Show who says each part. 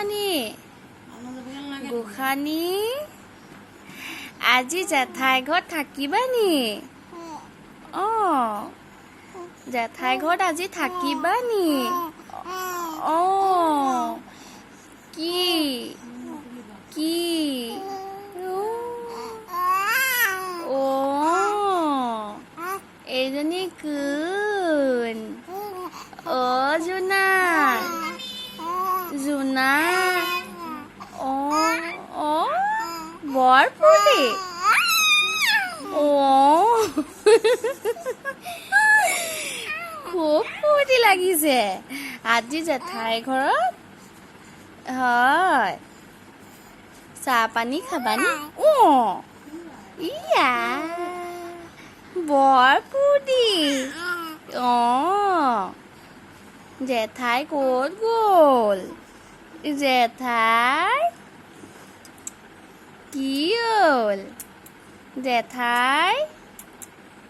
Speaker 1: গোসাঁনী গোসাঁনী আজি জেঠাই ঘৰত থাকিবা নি জেঠাই ঘৰত আজি থাকিবা নি কি কি এইজনী কোন জোনা জোনা বৰ ফূৰ্তি খুব ফূৰ্তি লাগিছে আজি জেঠাই ঘৰত হয় চাহ পানী খাবানি ইয়া বৰ ফূৰ্তি জেঠাই ক'ত গ'ল জেঠাই কি হ'ল জেঠাই